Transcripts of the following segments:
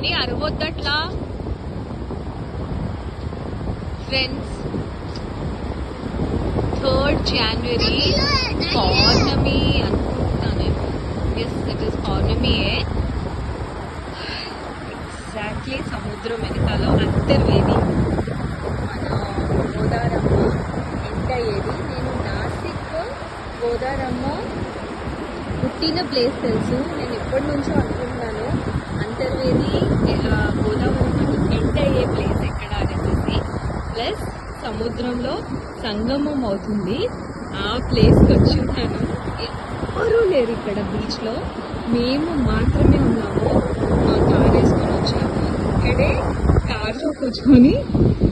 అని అరవద్దట్లా friends. 3rd January పౌర్ణమి అనుకుంటున్నాను నేను. ఎస్, ఇట్ ఇస్ పౌర్ణమి. ఎగ్జాక్ట్లీ సముద్రం వెనకాల అంతర్వేది, మన గోదారమ్మ ఎండ్ అయ్యేది. నేను నాసిక్ గోదారమ్మ పుట్టిన ప్లేస్ తెలుసు, నేను ఎప్పటి నుంచో అనుకుంటున్నాను అంతర్వేది గోదావరి ఎండ్ అయ్యే ప్లేస్ ఎక్కడ అనేసి. ప్లస్ సముద్రంలో సంగమం అవుతుంది, ఆ ప్లేస్కి వచ్చి ఉన్నాను. ఎవ్వరూ లేరు ఇక్కడ బీచ్లో, మేము మాత్రమే ఉన్నాము. మా కార్ వేసుకొని వచ్చాము, ఇక్కడే కార్లో కూర్చొని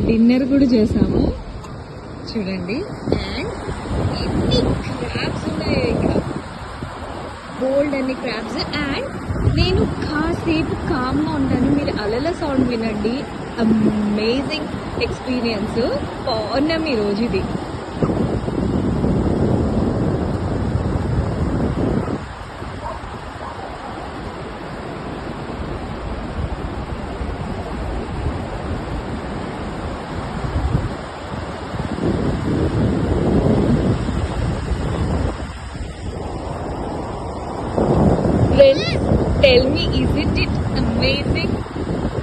డిన్నర్ కూడా చేసాము చూడండి. అండ్ ఎన్ని క్రాబ్స్ ఉన్నాయి ఇక్కడ, బోల్డ్ అన్ని క్రాబ్స్. అండ్ నేను కాసేపు కామ్గా ఉంటాను, మీరు అలల సౌండ్ వినండి. Amazing experience. పౌర్ణమి రోజు ఇది. Tell me, isn't it amazing?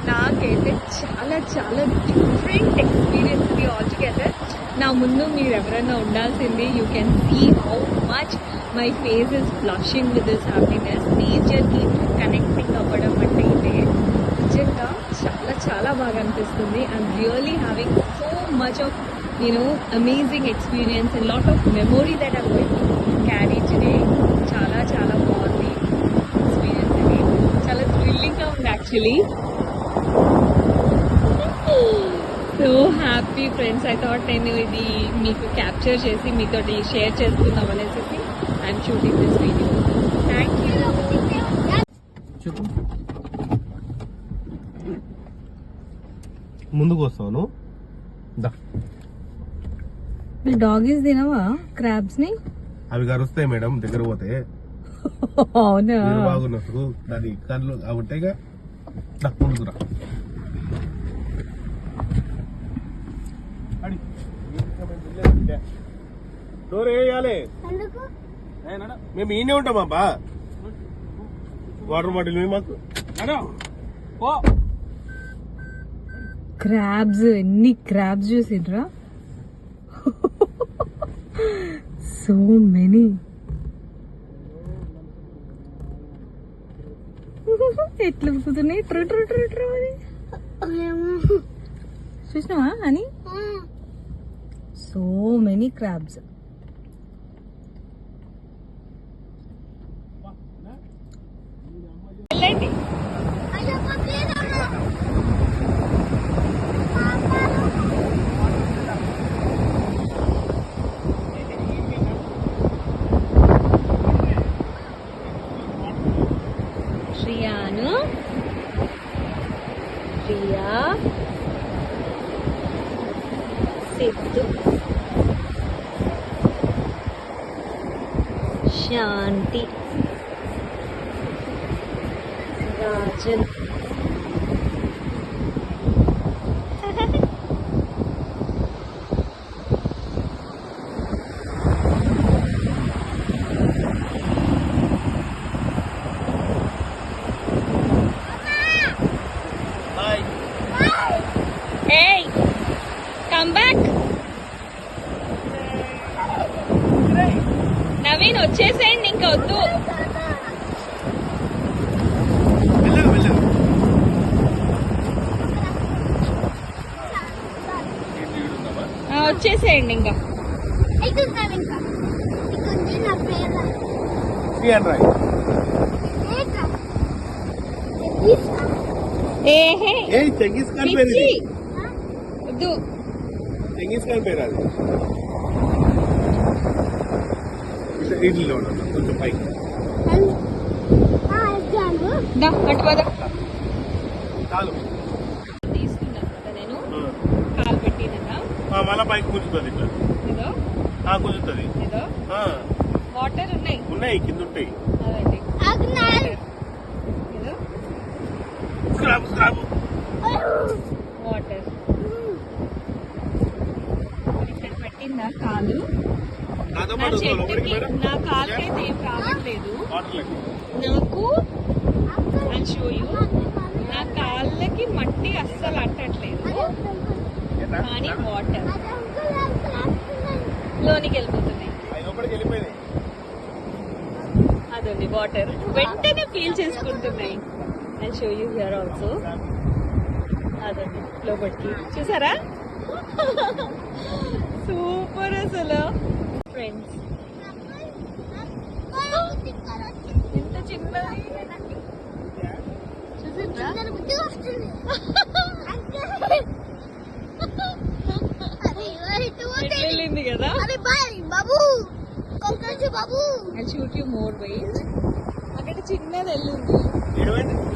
నాకైతే చాలా చాలా డిఫరెంట్ ఎక్స్పీరియన్స్ ఇది ఆల్ టుగెదర్. నా ముందు మీరు ఎవరైనా ఉండాల్సింది. You can see how much my face is flushing with this happiness. నేచర్కి కనెక్టింగ్ అవ్వడం అంటే ఇదే నిజంగా చాలా చాలా బాగా అనిపిస్తుంది. I'm really having so much of amazing experience and lot of memory that I'm going to carry today. చాలా చాలా బాగుంది ఎక్స్పీరియన్స్ ఇది, చాలా థ్రిల్లింగ్గా ఉంది actually. So happy friends. I thought నేను ఇది మీకు క్యాప్చర్ చేసి మీతో షేర్ చేసుకుందాం అనేసి I'm shooting this video. Thank you. ముందుకు వస్తాను. డాగీస్ తినవా క్రాబ్స్ ని? అవి కరుస్తాయి మేడం దగ్గర పోతే. అవునా? బాగున్నప్పుడు దాని కళ్ళు అవి ఉంటాయిగా. ముందుకురా. డోర్ వేయాలి. మేము ఈయనే ఉంటాం అబ్బా. వాటర్ బాటిల్ మాకు. క్రాబ్స్, ఎన్ని క్రాబ్స్ చూసిండ్రా? So many. ఎట్లా ఉరుకుతున్నాయి ట్రూ ట్రూ ట్రూ ట్రూ అని చూసినావా అని? So many crabs. వెళ్ళండి. శ్రియాను, ప్రియా, సిద్ధు, శాంతి, Rajan, hey, come back. Naveen వచ్చేసేయండి, ఇంకా వద్దు. వచ్చేసేయండి ఇంకా. కొంచెం పైకి తీసుకున్నాను కదా నేను, కాలు పెట్టినా మళ్ళా పైకి కూర్చుతుంది. ఇట్లా కూర్చుతుంది. వాటర్ ఉన్నాయి కింద ఉంటాయి. అదండి. కదా కాలు. నా చెట్టుకి నా కాలుకైతే ఏం రావట్లేదు. నాకు షోయు నా కాళ్ళకి మట్టి అస్సలు అంటట్లేదు, కానీ వాటర్ లోనికి వెళ్ళిపోతున్నాయి. అదండి వాటర్ వెంటనే ఫీల్ చేసుకుంటున్నాయి. I show you here also. అదండి లోపలికి చూసారా, సూపర్ అసలు ఫ్రెండ్స్. ఎంత చిన్నది వెళ్ళింది కదా. I shoot you more wise. అక్కడ చిన్నది వెళ్ళింది,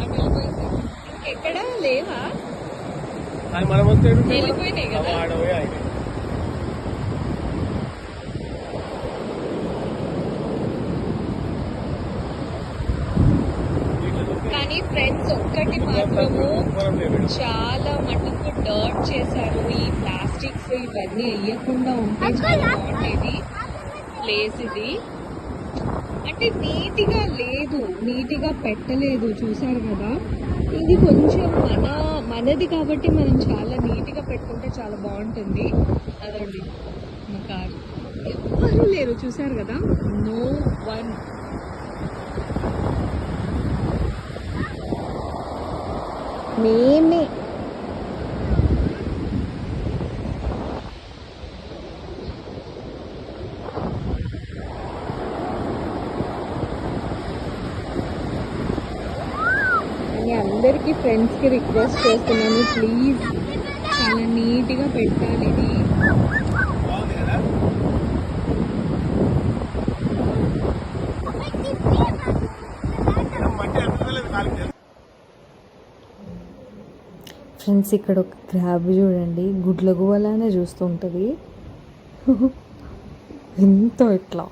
అటు వెళ్ళిపోయింది. ఇంకెక్కడ లేవా, వెళ్ళిపోయినాయి కదా. కానీ ఫ్రెండ్స్ ఒక్కటి మాత్రము చాలా మటుకు డర్ట్ చేశారు. ఈ ప్లాస్టిక్స్ ఇవన్నీ వేయకుండా ఉంటే చాలా బాగుండేది ప్లేస్. ఇది అంటే నీట్గా లేదు, నీట్గా పెట్టలేదు, చూసారు కదా. ఇది కొంచెం మనది కాబట్టి మనం చాలా నీట్గా పెట్టుకుంటే చాలా బాగుంటుంది. అదండి మా కారు, ఎవ్వరూ లేరు చూసారు కదా, నో వన్. మేమే అందరికీ ఫ్రెండ్స్కి రిక్వెస్ట్ చేస్తున్నాను, ప్లీజ్ చాలా నీట్గా పెట్టాలి ఇది. ఫ్రెండ్స్ ఇక్కడ ఒక క్రాబ్ చూడండి, గుడ్ల గువ్వలానే చూస్తూ ఉంటుంది. ఎంతో ఇట్లా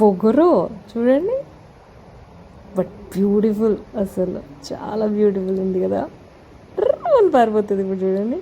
పొగరు చూడండి, బట్ బ్యూటిఫుల్, అసలు చాలా బ్యూటిఫుల్ ఉంది కదా. పారిపోతుంది ఇప్పుడు చూడండి.